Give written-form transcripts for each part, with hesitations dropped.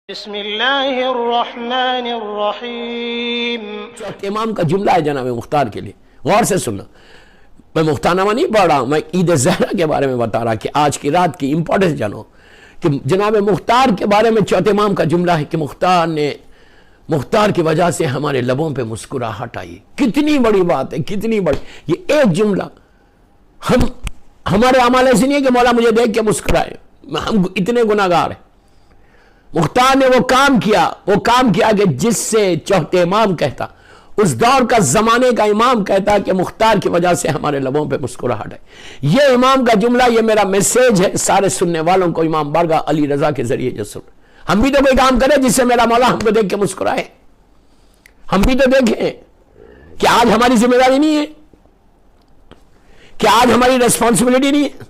بسم اللہ الرحمن الرحیم۔ امام کا جملہ ہے جناب مختار کے لیے، غور سے سننا۔ میں مختارنامہ نہیں پڑھ رہا ہوں، میں عید زہرا کے بارے میں بتا رہا کہ آج کی رات کی امپورٹنس جانو کہ جناب مختار کے بارے میں چوتھے امام کا جملہ ہے کہ مختار کی وجہ سے ہمارے لبوں پہ مسکراہٹ آئی۔ کتنی بڑی بات ہے، کتنی بڑی، یہ ایک جملہ ہمارے اعمال ایسے نہیں ہے کہ مولا مجھے دیکھ کے مسکرائے، ہم اتنے گناہگار ہیں۔ مختار نے وہ کام کیا کہ جس سے چوتھے امام کہتا، اس دور کا زمانے کا امام کہتا کہ مختار کی وجہ سے ہمارے لبوں پہ مسکراہٹ ہے۔ یہ امام کا جملہ، یہ میرا میسیج ہے سارے سننے والوں کو، امام بارگاہ علی رضا کے ذریعے جو سن، ہم بھی تو کوئی کام کریں جس سے میرا مولا ہم کو دیکھ کے مسکرائے۔ ہم بھی تو دیکھیں کہ آج ہماری ذمہ داری نہیں ہے، کہ آج ہماری ریسپانسبلٹی نہیں ہے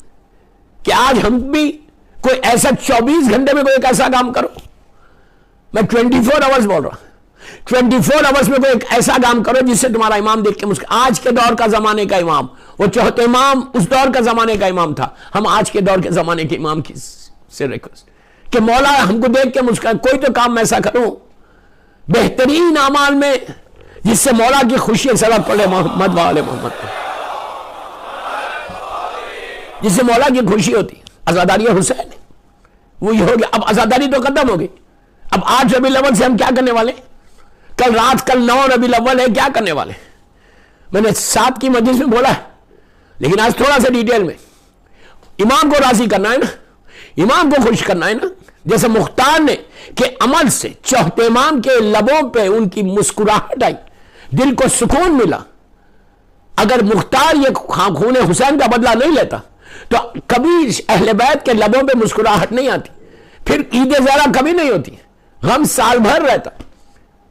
کہ آج ہم بھی کوئی ایسا 24 گھنٹے میں کوئی ایک ایسا کام کرو۔ میں 24 آورز بول رہا ہوں، 24 آورز میں کوئی ایک ایسا کام کرو جس سے تمہارا امام دیکھ کے آج کے دور کا زمانے کا امام، وہ چوتھے امام اس دور کا زمانے کا امام تھا، ہم آج کے دور کے زمانے کے امام کی سے ریکویسٹ کہ مولا ہم کو دیکھ کے مسکرائے، کوئی تو کام ایسا کروں بہترین اعمال میں جس سے مولا کی خوشی سلام پڑے محمد والے محمد، جس سے مولا کی خوشی ہوتی۔ عزاداری حسین وہی ہو گیا، اب عزاداری تو ختم ہو گئی۔ اب 8 ربیع الاول سے ہم کیا کرنے والے؟ کل 9 ربیع الاول ہے، کیا کرنے والے؟ میں نے 7 کی مجلس میں بولا ہے، لیکن آج تھوڑا سا ڈیٹیل میں۔ امام کو راضی کرنا ہے نا، امام کو خوش کرنا ہے نا، جیسے مختار نے کہ عمل سے چوتھے امام کے لبوں پہ ان کی مسکراہٹ آئی، دل کو سکون ملا۔ اگر مختار یہ خون حسین کا بدلہ نہیں لیتا تو کبھی اہل بیت کے لبوں پہ مسکراہٹ نہیں آتی، پھر عید زہرا کبھی نہیں ہوتی، غم سال بھر رہتا۔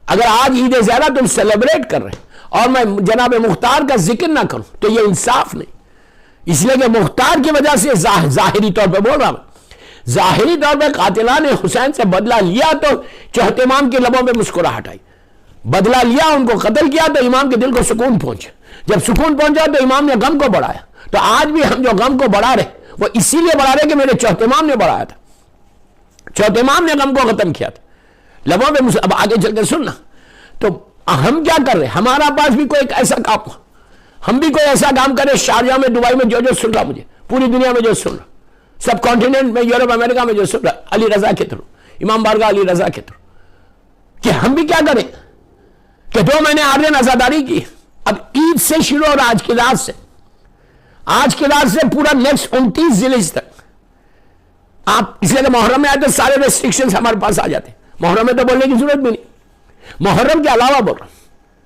اگر آج عید زہرا تم سیلیبریٹ کر رہے ہیں اور میں جناب مختار کا ذکر نہ کروں تو یہ انصاف نہیں، اس لیے کہ مختار کی وجہ سے ظاہری طور پہ بول رہا ہوں، ظاہری طور پہ قاتلان حسین سے بدلہ لیا تو چوتھے امام کے لبوں پہ مسکراہٹ آئی، بدلہ لیا ان کو قتل کیا تو امام کے دل کو سکون پہنچا، جب سکون پہنچا تو امام نے غم کو بڑھایا۔ تو آج بھی ہم جو غم کو بڑھا رہے وہ اسی لیے بڑھا رہے کہ میرے چوتھے امام نے بڑھایا تھا، چوتھے امام نے غم کو ختم کیا تھا لبوں پہ اب آگے چل کے سننا۔ تو ہم کیا کر رہے، ہمارا پاس بھی کوئی ایک ایسا کام، ہم بھی کوئی ایسا کام کریں شارجہ میں، دبئی میں جو سن رہا، مجھے پوری دنیا میں جو سن رہا، سب کانٹیننٹ میں، یورپ امریکہ میں جو سن رہا، علی رضا کے تھرو، امام بارگاہ علی رضا کے تھرو، کہ ہم بھی کیا کریں کہ 2 مہینے آرین عزاداری کی، اب عید سے شروع اور آج کی رات سے پورا نیکسٹ 29 ذی الحجہ تک آپ، اس لیے کہ محرم میں آئے تو سارے ریسٹرکشنز ہمارے پاس آ جاتے ہیں، محرم میں تو بولنے کی ضرورت بھی نہیں، محرم کے علاوہ بول رہا ہوں،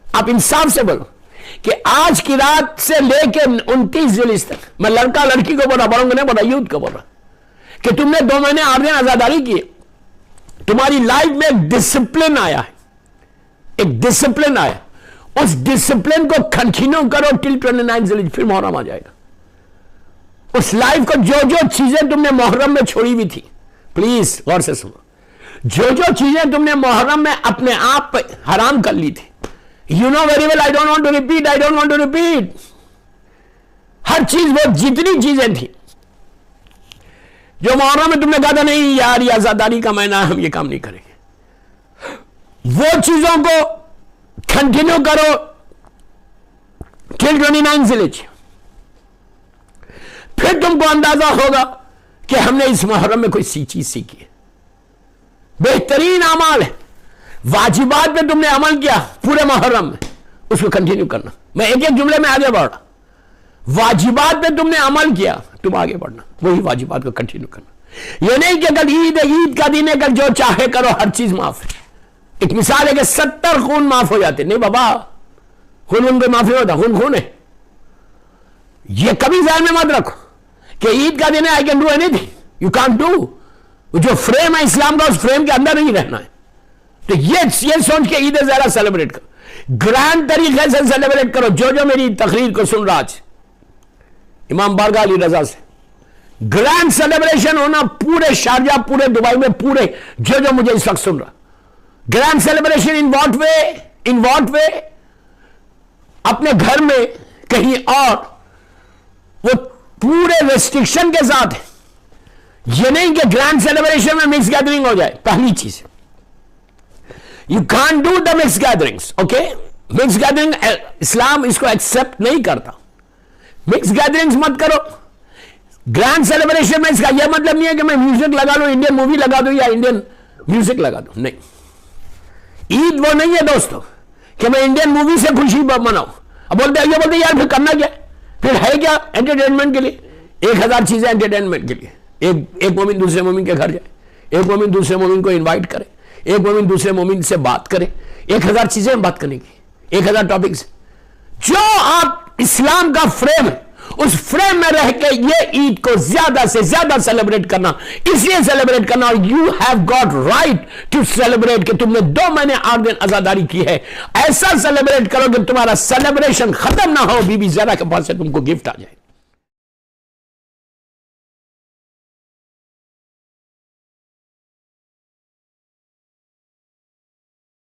آپ انصاف سے بولو کہ آج کی رات سے لے کے 29 ذی الحجہ تک، میں لڑکا لڑکی کو بول رہا، بڑوں کو نہیں بول رہا، یوتھ کو بول رہا کہ تم نے 2 مہینے آرین عزاداری کی، تمہاری لائف میں ایک ڈسپلن آیا ہے، ایک ڈسپلن آیا، اس ڈسپلن کو کنٹینیو کرو ٹل 29 ذی الحجہ، پھر محرم آ جائے گا۔ اس لائف کو جو چیزیں تم نے محرم میں چھوڑی ہوئی تھی، پلیز غور سے سنو، جو چیزیں تم نے محرم میں اپنے آپ پہ حرام کر لی تھی، you know very well, I don't want to repeat, ہر چیز، وہ جتنی چیزیں تھیں جو محرم میں تم نے کہا تھا نہیں یار یہ عزاداری کا مہینہ ہم یہ کام نہیں کریں گے، وہ چیزوں کو کنٹینیو کرو ٹل 29 ذی الحجہ، پھر تم کو اندازہ ہوگا کہ ہم نے اس محرم میں کوئی چیز سیکھی ہے۔ بہترین اعمال ہے، واجبات پہ تم نے عمل کیا پورے محرم میں، اس کو کنٹینیو کرنا۔ میں ایک جملے میں آگے بڑھ رہا، واجبات پہ تم نے عمل کیا، تم آگے بڑھنا، وہی واجبات کو کنٹینیو کرنا۔ یہ نہیں کہ کل عید کا دن ہے، کل جو چاہے کرو، ہر چیز معاف ہے۔ ایک مثال ہے کہ 70 خون معاف ہو جاتے، نہیں بابا خون پہ معافی ہوتا، خون ہے، یہ کبھی ذہن میں مت رکھو کہ عید کا دن ہے I can do any thing, you can't do, جو فریم ہے اسلام کا اس فریم کے اندر نہیں رہنا ہے۔ تو یہ سوچ کے عید زہرا سیلیبریٹ کرو، گرینڈ طریقے سے سیلیبریٹ کرو۔ جو میری تقریر کو سن رہا آج امام بارگاہ علی رضا سے، گرینڈ سیلیبریشن ہونا پورے شارجہ، پورے دبئی میں، پورے جو مجھے اس وقت سن رہا، گرینڈ سیلیبریشن ان واٹ وے، اپنے گھر میں کہیں اور، وہ پورے ریسٹرکشن کے ساتھ ہے، یہ نہیں کہ گرینڈ سیلیبریشن میں مکس گیدرنگ ہو جائے، پہلی چیز You can't do the mixed gatherings, okay? Mixed gathering, اسلام اس کو ایکسپٹ نہیں کرتا. مکس گیدرنگز مت کرو. گرینڈ سیلیبریشن میں اس کا یہ مطلب نہیں ہے کہ میں میوزک لگا لوں, انڈین مووی لگا دوں یا انڈین میوزک لگا دوں, نہیں. عید وہ نہیں ہے دوستو کہ میں انڈین مووی سے خوشی مناؤں. اب بولتے ہیں یار پھر کرنا کیا, پھر ہے کیا انٹرٹینمنٹ کے لیے. 1000 چیزیں انٹرٹینمنٹ کے لیے. ایک مومن دوسرے مومن کے گھر جائے, ایک مومن دوسرے مومن کو انوائٹ کرے, ایک مومن دوسرے مومن سے بات کرے, 1000 چیزیں بات کرنے کی, 1000 ٹاپکس. جو آپ اسلام کا فریم ہے اس فریم میں رہ کے یہ عید کو زیادہ سے زیادہ سیلیبریٹ کرنا, اس لیے سیلیبریٹ کرنا, اور you have got right to celebrate کہ تم نے 2 مہینے 8 دن عزاداری کی ہے. ایسا سیلیبریٹ کرو کہ تمہارا سیلیبریشن ختم نہ ہو, بی بی زہرا کے پاس سے تم کو گفٹ آ جائے.